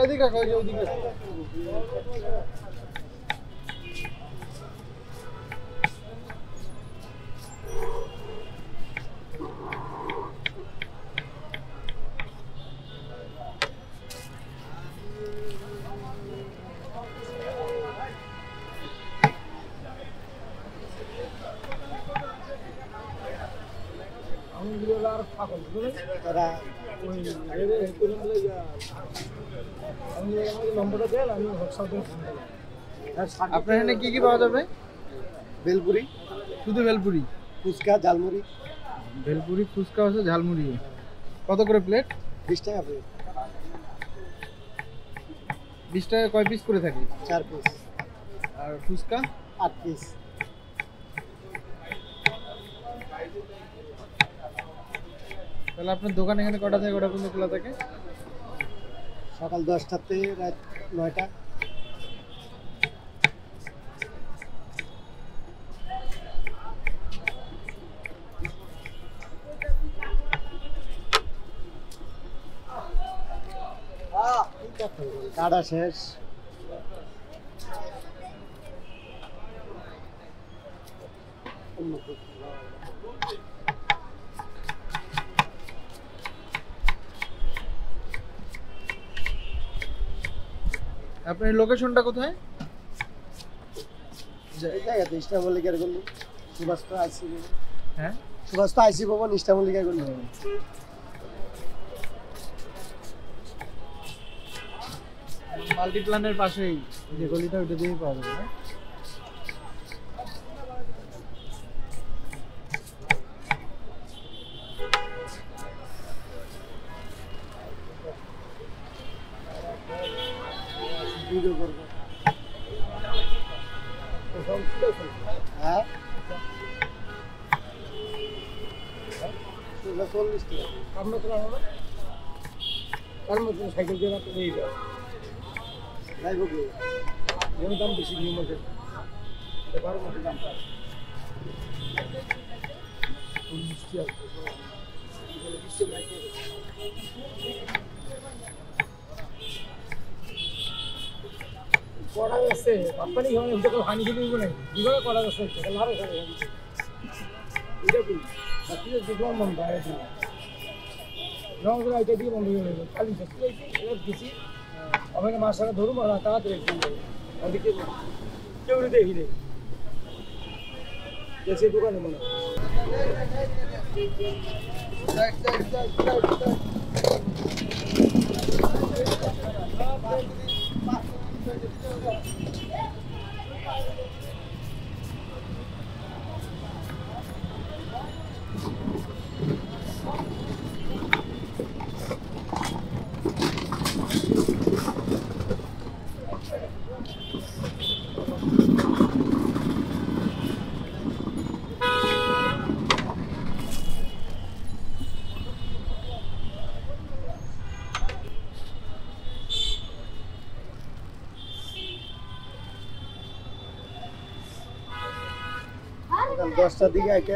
এদিকে কই যে ওদিকে তারা ওই নম্বরটা দেন আমি হোয়াটসঅ্যাপে ফোন করব। আপনার এখানে কি কি পাওয়া যাবে? ভেলপুরি, শুধু ভেলপুরি, ফুচকা, ঝালমুড়ি। ভেলপুরি, ফুচকা আছে, ঝালমুড়ি। কত করে প্লেট? 20 টাকা প্লেট। 20 টাকা কয় পিস করে থাকে? 4 পিস। আর ফুচকা 8 পিস। তাহলে আপনার দোকান এখানে কটা থেকে কটা পর্যন্ত খোলা থাকে? সকাল 10টা থেকে রাত 9টা। কাটা শেষ। আপনার লোকেশনটা কোথায়? এই জায়গাতে ইস্টামল্লিকার গলি, সুভাষ আইসি। হ্যাঁ, সুভাষ আইসি ভবন, ইস্টামল্লিকার গলি। মাল্টিপ্ল্যানের পাশেই যে গলিটা, ওইটা দিয়েই পাওয়া যাবে না? ভিডিও করব। হ্যাঁ, 40 টাকা। আপনার তো আমরা তার মধ্যে সাইকেল দিয়ে রাখতে দিয়ে যাও। নাই গো, এর দাম বেশি নিয়ে মধ্যে। এবার মধ্যে দাম পায়। 40 টাকা। কড়া আছে, আপনারই হয় যখন হানি খেতে দিব না, দিবারে কড়া আছে, লাভ আছে। এটা কি? বাকি দেখলাম মন ভাই আছে। রং করে এটা দিয়ে বন্ধ হয়ে গেল। খালি সত্যি এটা বেশি। আমি মাছটা ধরুম আর তাড়াতাড়ি একটু ওদিকে কেউ দেখি নেই। এসে দোকানে মনে সকাল 10টার দিকে আইতে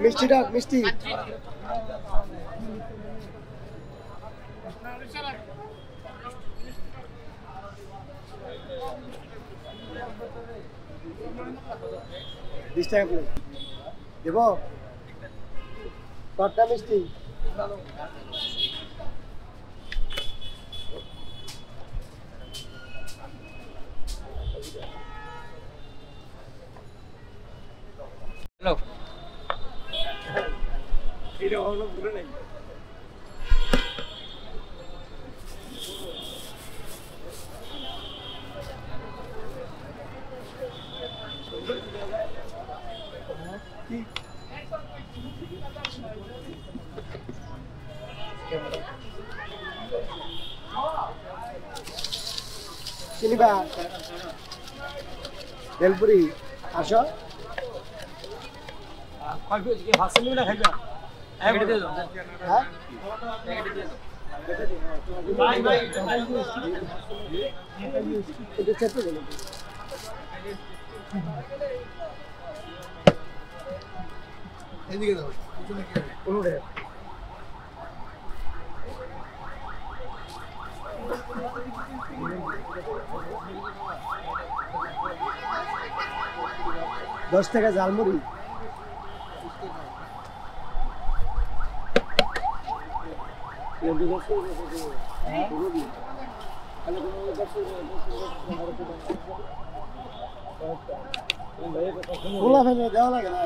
মিষ্টিটা মিষ্টি দিস টাকা প্লেট দেব কটা মিষ্টি হলো ভুলে নাই চিনিবা ভেলপুরি আসো এদিকে দাও কোনটা 10 টাকা ঝালমুড়ি খোলা ফেলে দেওয়া লাগে না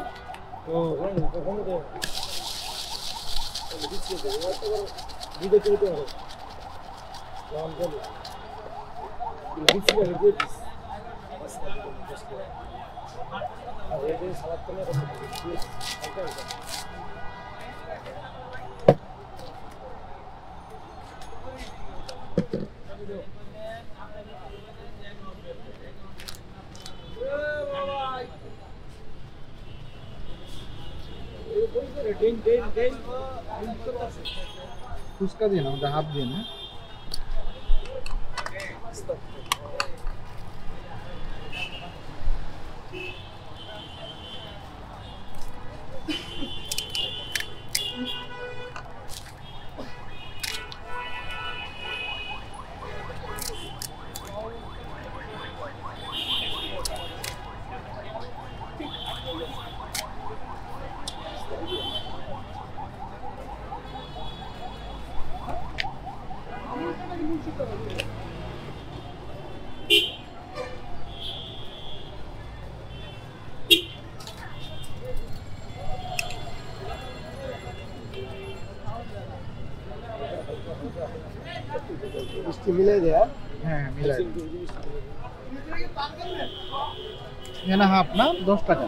ফুসকা দিয়ে না আমাদের হাত দিয়ে না মিষ্টি মিলাই দেয়া হ্যাঁ মিলাই এখানে হাফ না 10 টাকা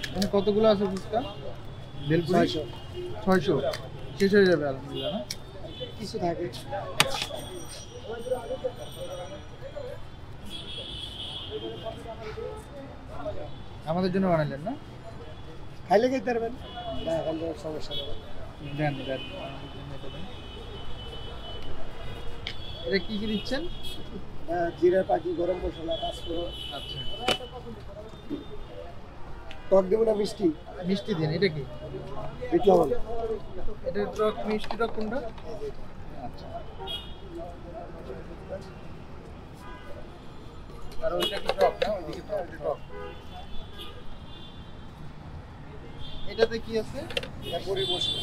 এখানে কতগুলো আছে ফুচকা বেলপুরি 600 শেষ হয়ে যাবে আলহামদুলিল্লাহ না কিছু থাকে আমাদের জন্য বানাইলেন না খাইলে খেতে পারবেন না খাইলে সমস্যা নেই দেন দেন এটা কি কি দিচ্ছেন জিরা পাখি গরম মশলা পাঁচফোড়ন আচ্ছা টক দেব না মিষ্টি মিষ্টি দিন এটা কি বিট লবণ এটা টক মিষ্টি টক কোনটা আচ্ছা আর ওইটা কি টক না ওইদিকে টক এটাতে কি আছে এটা পরি মশলা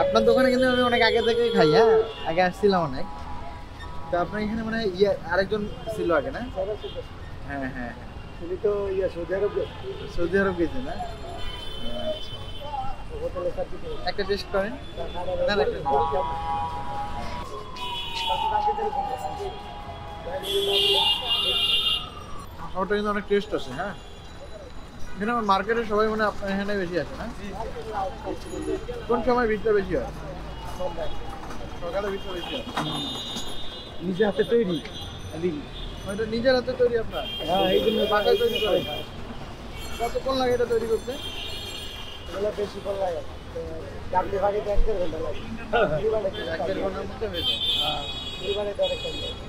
আপনার দোকানে কিন্তু আমি অনেক আগে থেকে খাই হ্যাঁ আগে আসছিলাম অনেক তো আপনার এখানে মানে আরেকজন ছিল আগে না হ্যাঁ হ্যাঁ তুমি তো সৌদি আরব গেছে না একটা টেস্ট করেন ওটা কিন্তু অনেক টেস্ট আছে হ্যাঁ এখানে আমার মার্কেটে সবাই মানে আপনার এখানে বেশি আছে না কোন সময় ভিড়টা বেশি হয় সকালে ভিড়টা বেশি হয় নিজে হাতে তৈরি ওইটা নিজের হাতে তৈরি আপনার হ্যাঁ এই জন্য বাসায় তৈরি করে কতক্ষণ লাগে এটা তৈরি করতে এগুলো বেশি ফল লাগে চাকরি ফাঁকিতে 1-1.5 ঘন্টা লাগে 1-1.5 ঘন্টার মধ্যে হয়ে যায় হ্যাঁ